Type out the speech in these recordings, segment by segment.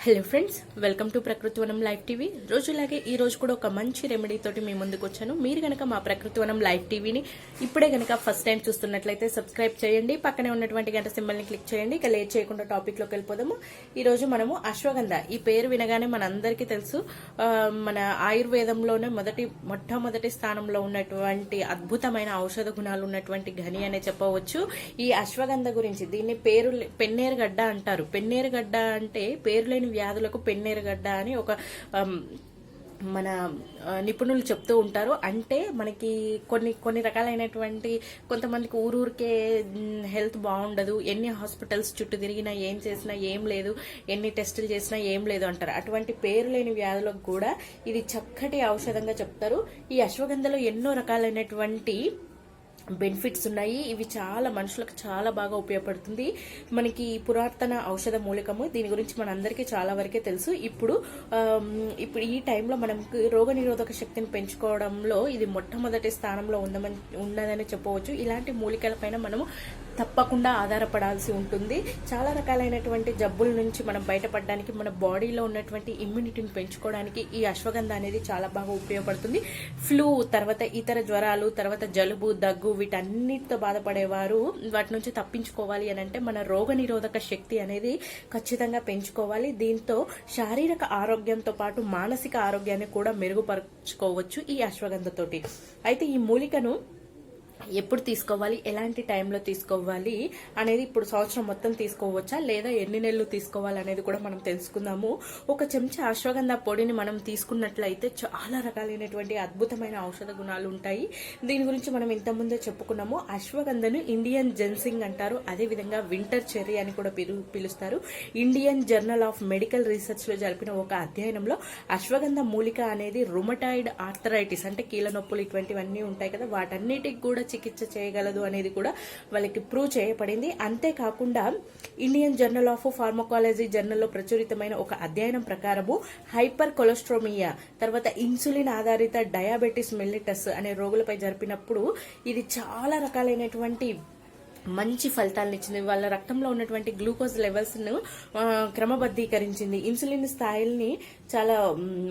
Hello friends, welcome to Prakruthivanam live TV. రోజులాగే ఈ రోజు కూడా ఒక మంచి రెమెడీ తోటి మీ ముందుకు వచ్చాను. మీరు గనక మా ప్రకృతివనం లైవ్ టీవీని ఇప్పుడే గనక ఫస్ట్ టైం చూస్తున్నట్లయితే సబ్స్క్రైబ్ చేయండి, పక్కనే ఉన్నటువంటి గంట సింబల్ ని క్లిక్ చేయండి. ఇక లేట్ చేయకుండా టాపిక్ లోకి వెళ్ళిపోదాము. ఈ రోజు మనము అశ్వగంధ, ఈ పేరు వినగానే మనందరికీ తెలుసు, మన ఆయుర్వేదంలోనే మొట్టమొదటి స్థానంలో ఉన్నటువంటి అద్భుతమైన ఔషధ గుణాలు ఉన్నటువంటి ఘని అనే చెప్పవచ్చు. ఈ అశ్వగంధ గురించి, దీన్ని పెన్నేరుగడ్డ అంటారు. పెన్నేరుగడ్డ అంటే పేరు లేని వ్యాధులకు పెన్నేరుగడ్డ అని ఒక మన నిపుణులు చెప్తూ ఉంటారు. అంటే మనకి కొన్ని రకాలైనటువంటి, కొంతమందికి ఊరూరికే హెల్త్ బాగుండదు, ఎన్ని హాస్పిటల్స్ చుట్టూ తిరిగినా ఏం చేసినా ఏం లేదు, ఎన్ని టెస్టులు చేసినా ఏం లేదు అంటారు. అటువంటి పేరు లేని వ్యాధులకు కూడా ఇది చక్కటి ఔషధంగా చెప్తారు. ఈ అశ్వగంధలో ఎన్నో రకాలైనటువంటి బెనిఫిట్స్ ఉన్నాయి. ఇవి చాలా మనుషులకు చాలా బాగా ఉపయోగపడుతుంది. మనకి పురాతన ఔషధ మూలికము, దీని గురించి మనందరికీ చాలా వరకే తెలుసు. ఇప్పుడు ఈ టైంలో మనకు రోగ నిరోధక శక్తిని పెంచుకోవడంలో ఇది మొట్టమొదటి స్థానంలో ఉన్నదని చెప్పవచ్చు. ఇలాంటి మూలికలపైన మనము తప్పకుండా ఆధారపడాల్సి ఉంటుంది. చాలా రకాలైనటువంటి జబ్బుల నుంచి మనం బయటపడడానికి, మన బాడీలో ఉన్నటువంటి ఇమ్యూనిటీని పెంచుకోవడానికి ఈ అశ్వగంధ అనేది చాలా బాగా ఉపయోగపడుతుంది. ఫ్లూ, తర్వాత ఇతర జ్వరాలు, తర్వాత జలుబు, దగ్గు, వీటన్నిటితో బాధపడేవారు వాటి నుంచి తప్పించుకోవాలి అని అంటే మన రోగ నిరోధక శక్తి అనేది ఖచ్చితంగా పెంచుకోవాలి. దీంతో శారీరక ఆరోగ్యంతో పాటు మానసిక ఆరోగ్యాన్ని కూడా మెరుగుపరుచుకోవచ్చు ఈ అశ్వగంధతోటి. అయితే ఈ మూలికను ఎప్పుడు తీసుకోవాలి, ఎలాంటి టైంలో తీసుకోవాలి అనేది, ఇప్పుడు సంవత్సరం మొత్తం తీసుకోవచ్చా లేదా ఎన్ని నెలలు తీసుకోవాలి అనేది కూడా మనం తెలుసుకుందాము. ఒక చెంచా అశ్వగంధ పొడిని మనం తీసుకున్నట్లయితే చాలా రకాలైనటువంటి అద్భుతమైన ఔషధ గుణాలు ఉంటాయి. దీని గురించి మనం ఇంతకుముందే చెప్పుకున్నాము. అశ్వగంధను ఇండియన్ జెన్సింగ్ అంటారు, అదేవిధంగా వింటర్ చెర్రీ అని కూడా పిలుస్తారు. Indian journal of medical research లో జరిపిన ఒక అధ్యయనంలో అశ్వగంధ మూలిక అనేది రుమటాయిడ్ ఆర్థరైటిస్ అంటే కీళ్ళ నొప్పులు ఇటువంటివన్నీ ఉంటాయి కదా, వాటన్నిటికి కూడా చికిత్స చేయగలదు అనేది కూడా వాళ్ళకి ప్రూవ్ చేయబడింది. అంతేకాకుండా ఇండియన్ జర్నల్ ఆఫ్ ఫార్మకాలజీ జర్నల్లో ప్రచురితమైన ఒక అధ్యయనం ప్రకారము హైపర్ కొలెస్ట్రోమియా, తర్వాత ఇన్సులిన్ ఆధారిత డయాబెటిస్ మెల్లిటస్ అనే రోగులపై జరిపినప్పుడు ఇది చాలా రకాలైనటువంటి మంచి ఫలితాలను ఇచ్చింది. వాళ్ళ రక్తంలో ఉన్నటువంటి గ్లూకోజ్ లెవెల్స్ ను క్రమబద్ధీకరించింది, ఇన్సులిన్ స్థాయిల్ని చాలా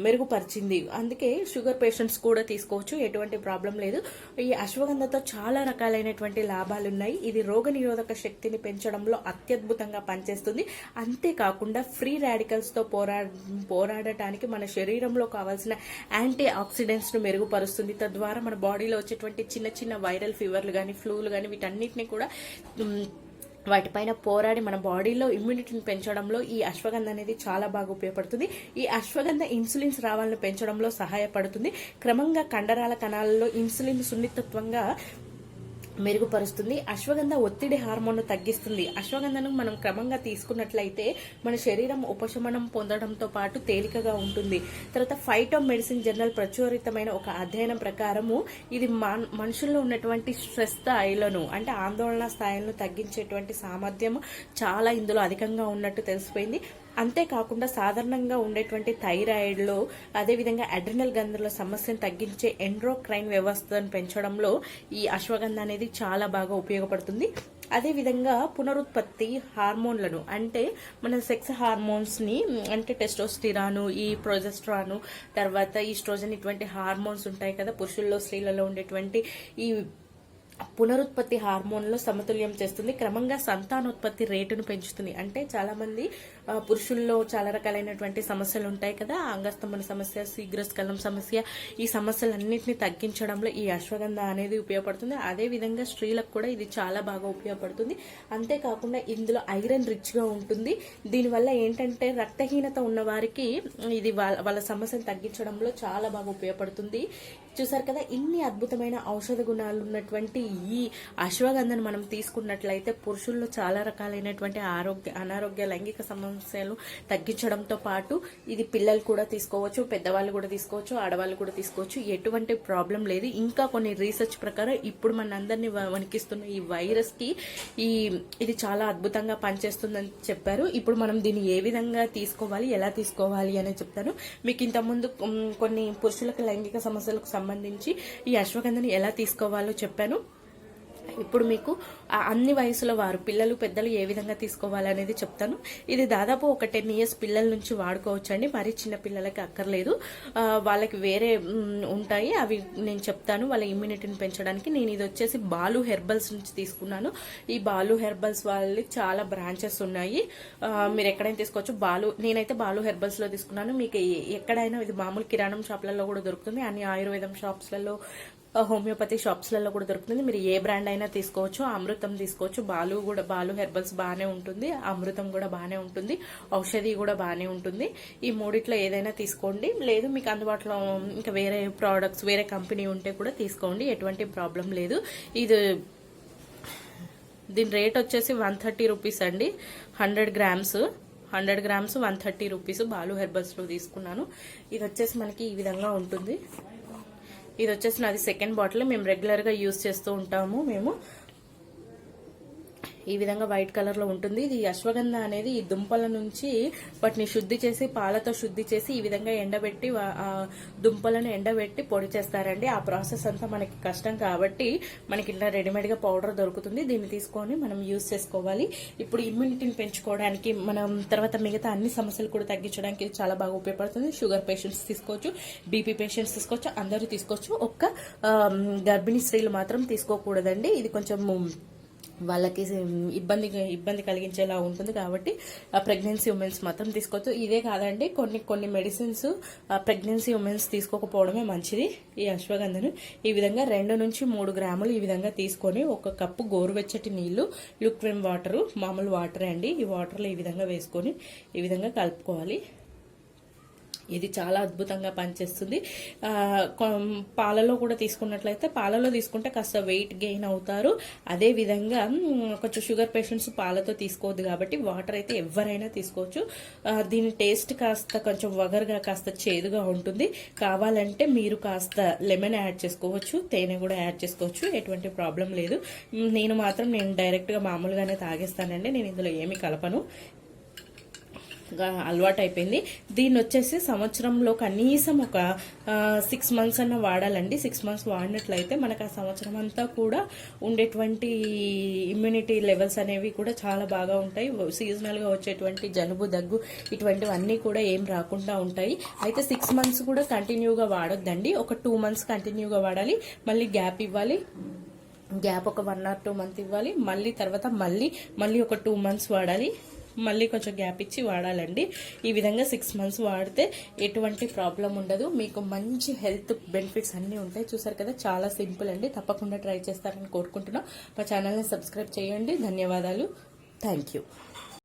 మెరుగుపరిచింది. అందుకే షుగర్ పేషెంట్స్ కూడా తీసుకోవచ్చు, ఎటువంటి ప్రాబ్లం లేదు. ఈ అశ్వగంధతో చాలా రకాలైనటువంటి లాభాలు ఉన్నాయి. ఇది రోగ నిరోధక శక్తిని పెంచడంలో అత్యద్భుతంగా పనిచేస్తుంది. అంతేకాకుండా ఫ్రీ రాడికల్స్ తో పోరాడటానికి మన శరీరంలో కావాల్సిన యాంటీ ఆక్సిడెంట్స్ ను మెరుగుపరుస్తుంది. తద్వారా మన బాడీలో వచ్చేటువంటి చిన్న చిన్న వైరల్ ఫీవర్లు కానీ, ఫ్లూలు కానీ, వీటన్నిటిని కూడా వాటిపైన పోరాడి మన బాడీలో ఇమ్యూనిటీని పెంచడంలో ఈ అశ్వగంధ అనేది చాలా బాగా ఉపయోగపడుతుంది. ఈ అశ్వగంధ ఇన్సులిన్ స్రావాలను పెంచడంలో సహాయపడుతుంది. క్రమంగా కండరాల కణాలలో ఇన్సులిన్ సున్నితత్వంగా మెరుగుపరుస్తుంది. అశ్వగంధ ఒత్తిడి హార్మోన్ను తగ్గిస్తుంది. అశ్వగంధను మనం క్రమంగా తీసుకున్నట్లయితే మన శరీరం ఉపశమనం పొందడంతో పాటు తేలికగా ఉంటుంది. తర్వాత ఫైటో మెడిసిన్ జర్నల్ ప్రచురితమైన ఒక అధ్యయనం ప్రకారము ఇది మనుషుల్లో ఉన్నటువంటి స్ట్రెస్ స్థాయిలను అంటే ఆందోళన స్థాయిలను తగ్గించేటువంటి సామర్థ్యం చాలా ఇందులో అధికంగా ఉన్నట్టు తెలిసిపోయింది. అంతేకాకుండా సాధారణంగా ఉండేటువంటి థైరాయిడ్లో, అదేవిధంగా అడ్రినల్ గ్రంథుల సమస్యను తగ్గించే ఎండ్రోక్రైన్ వ్యవస్థను పెంచడంలో ఈ అశ్వగంధ అనేది చాలా బాగా ఉపయోగపడుతుంది. అదేవిధంగా పునరుత్పత్తి హార్మోన్లను అంటే మన సెక్స్ హార్మోన్స్ ని, అంటే టెస్టోస్టిరాను, ఈ ప్రొజెస్ట్రాను, తర్వాత ఈస్ట్రోజన్, ఇటువంటి హార్మోన్స్ ఉంటాయి కదా పురుషుల్లో స్త్రీలలో ఉండేటువంటి ఈ పునరుత్పత్తి హార్మోన్లో సమతుల్యం చేస్తుంది. క్రమంగా సంతానోత్పత్తి రేటును పెంచుతుంది. అంటే చాలా మంది పురుషుల్లో చాలా రకాలైనటువంటి సమస్యలు ఉంటాయి కదా, అంగస్తంభన సమస్య, శీఘ్రస్ఖలనం సమస్య, ఈ సమస్యలన్నింటినీ తగ్గించడంలో ఈ అశ్వగంధ అనేది ఉపయోగపడుతుంది. అదే విధంగా స్త్రీలకు కూడా ఇది చాలా బాగా ఉపయోగపడుతుంది. అంతేకాకుండా ఇందులో ఐరన్ రిచ్ గా ఉంటుంది. దీనివల్ల ఏంటంటే రక్తహీనత ఉన్న వారికి ఇది వాళ్ళ సమస్యను తగ్గించడంలో చాలా బాగా ఉపయోగపడుతుంది. చూసారు కదా, ఇన్ని అద్భుతమైన ఔషధ గుణాలు ఉన్నటువంటి ఈ అశ్వగంధను మనం తీసుకున్నట్లయితే పురుషుల్లో చాలా రకాలైనటువంటి అనారోగ్య లైంగిక సమస్యలు తగ్గించడంతో పాటు ఇది పిల్లలు కూడా తీసుకోవచ్చు, పెద్దవాళ్ళు కూడా తీసుకోవచ్చు, ఆడవాళ్ళు కూడా తీసుకోవచ్చు, ఎటువంటి ప్రాబ్లం లేదు. ఇంకా కొన్ని రీసెర్చ్ ప్రకారం ఇప్పుడు మన అందరినీ వణికిస్తున్న ఈ వైరస్ కి ఇది చాలా అద్భుతంగా పనిచేస్తుందని చెప్పారు. ఇప్పుడు మనం దీన్ని ఏ విధంగా తీసుకోవాలి, ఎలా తీసుకోవాలి అనేది చెప్తాను. మీకు ఇంతకుముందు కొన్ని పురుషులకు లైంగిక సమస్యలకు సంబంధించి ఈ అశ్వగంధని ఎలా తీసుకోవాలో చెప్పాను. ఇప్పుడు మీకు అన్ని వయసుల వారు పిల్లలు పెద్దలు ఏ విధంగా తీసుకోవాలనేది చెప్తాను. ఇది దాదాపు ఒక 10 years పిల్లల నుంచి వాడుకోవచ్చండి, మరీ చిన్న పిల్లలకి అక్కర్లేదు. వాళ్ళకి వేరే ఉంటాయి, అవి నేను చెప్తాను వాళ్ళ ఇమ్యూనిటీని పెంచడానికి. నేను ఇది వచ్చేసి బాలు హెర్బల్స్ నుంచి తీసుకున్నాను. ఈ బాలు హెర్బల్స్ వాళ్ళకి చాలా బ్రాంచెస్ ఉన్నాయి, మీరు ఎక్కడైనా తీసుకోవచ్చు. నేనైతే బాలు హెర్బల్స్ లో తీసుకున్నాను. మీకు ఎక్కడైనా ఇది మామూలు కిరాణం షాప్లలో కూడా దొరుకుతుంది, అన్ని ఆయుర్వేదం షాప్స్లలో, హోమియోపతి షాప్స్లలో కూడా దొరుకుతుంది. మీరు ఏ బ్రాండ్ అయినా తీసుకోవచ్చు. అమృతం తీసుకోవచ్చు. బాలు హెర్బల్స్ బాగానే ఉంటుంది, అమృతం కూడా బాగానే ఉంటుంది, ఔషధి కూడా బాగానే ఉంటుంది. ఈ మూడిట్లో ఏదైనా తీసుకోండి. లేదు మీకు అందుబాటులో ఇంకా వేరే ప్రోడక్ట్స్ వేరే కంపెనీ ఉంటే కూడా తీసుకోండి, ఎటువంటి ప్రాబ్లం లేదు. దీని రేట్ వచ్చేసి 130 రూపీస్ అండి. 100 grams 130 రూపీస్ బాలు హెర్బల్స్ లో తీసుకున్నాను. ఇది వచ్చేసి మనకి ఈ విధంగా ఉంటుంది. ఇది వచ్చేసి నాది సెకండ్ బాటిల్, మేము రెగ్యులర్ గా యూజ్ చేస్తూ ఉంటాము. ఈ విధంగా వైట్ కలర్ లో ఉంటుంది. ఇది అశ్వగంధ అనేది ఈ దుంపల నుంచి వాటిని శుద్ధి చేసి పాలతో శుద్ధి చేసి ఈ విధంగా ఎండబెట్టి దుంపలను ఎండబెట్టి పొడి చేస్తారండి. ఆ ప్రాసెస్ అంతా మనకి కష్టం కాబట్టి మనకి ఇలా రెడీమేడ్ గా పౌడర్ దొరుకుతుంది. దీన్ని తీసుకొని మనం యూజ్ చేసుకోవాలి. ఇప్పుడు ఇమ్యూనిటీని పెంచుకోవడానికి, మనం తర్వాత మిగతా అన్ని సమస్యలు కూడా తగ్గించడానికి చాలా బాగా ఉపయోగపడుతుంది. షుగర్ పేషెంట్స్ తీసుకోవచ్చు, బీపీ పేషెంట్స్ తీసుకోవచ్చు, అందరూ తీసుకోవచ్చు. ఒక్క గర్భిణీ స్త్రీలు మాత్రం తీసుకోకూడదండి. ఇది కొంచెం వాళ్ళకి ఇబ్బంది కలిగించేలా ఉంటుంది కాబట్టి ప్రెగ్నెన్సీ ఉమెన్స్ మాత్రం తీసుకోవచ్చు. ఇదే కాదండి, కొన్ని మెడిసిన్స్ ప్రెగ్నెన్సీ ఉమెన్స్ తీసుకోకపోవడమే మంచిది. ఈ అశ్వగంధను ఈ విధంగా 2 నుంచి 3 గ్రాములు ఈ విధంగా తీసుకొని 1 కప్పు గోరువెచ్చటి నీళ్లు, లుక్వెమ్ వాటర్, మామూలు వాటరే అండి, ఈ వాటర్లో ఈ విధంగా వేసుకొని ఈ విధంగా కలుపుకోవాలి. ఇది చాలా అద్భుతంగా పనిచేస్తుంది. పాలలో కూడా తీసుకున్నట్లయితే, పాలలో తీసుకుంటే కాస్త వెయిట్ గెయిన్ అవుతారు. అదే విధంగా కొంచెం షుగర్ పేషెంట్స్ పాలతో తీసుకోవద్దు కాబట్టి వాటర్ అయితే ఎవరైనా తీసుకోవచ్చు. దీని టేస్ట్ కాస్త కొంచెం వగరుగా కాస్త చేదుగా ఉంటుంది. కావాలంటే మీరు కాస్త లెమన్ యాడ్ చేసుకోవచ్చు, తేనె కూడా యాడ్ చేసుకోవచ్చు, ఎటువంటి ప్రాబ్లం లేదు. నేను డైరెక్ట్ గా మామూలుగానే తాగేస్తానండి, నేను ఇందులో ఏమి కలపను, అలవాటు అయిపోయింది. దీన్ని వచ్చేసి సంవత్సరంలో కనీసం ఒక 6 months అన్న వాడాలండి. 6 months వాడినట్లయితే మనకు ఆ సంవత్సరం అంతా కూడా ఉండేటువంటి ఇమ్యూనిటీ లెవెల్స్ అనేవి కూడా చాలా బాగా ఉంటాయి. సీజనల్ గా వచ్చేటువంటి జలుబు, దగ్గు ఇటువంటివన్నీ కూడా ఏం రాకుండా ఉంటాయి. అయితే 6 months కూడా కంటిన్యూగా వాడొద్దండి, ఒక 2 months కంటిన్యూగా వాడాలి. మళ్ళీ గ్యాప్ ఇవ్వాలి, గ్యాప్ ఒక 1 or 2 months ఇవ్వాలి. మళ్ళీ తర్వాత మళ్ళీ ఒక 2 months వాడాలి, మళ్ళీ కొంచెం గ్యాప్ ఇచ్చి వాడాలండి. ఈ విధంగా 6 months వాడితే ఎటువంటి ప్రాబ్లం ఉండదు. మీకు మంచి హెల్త్ బెనిఫిట్స్ అన్నీ ఉంటాయి. చూసారు కదా, చాలా సింపుల్ అండి. తప్పకుండా ట్రై చేస్తారని కోరుకుంటున్నాం. మా ఛానల్ని సబ్స్క్రైబ్ చేయండి. ధన్యవాదాలు. Thank you.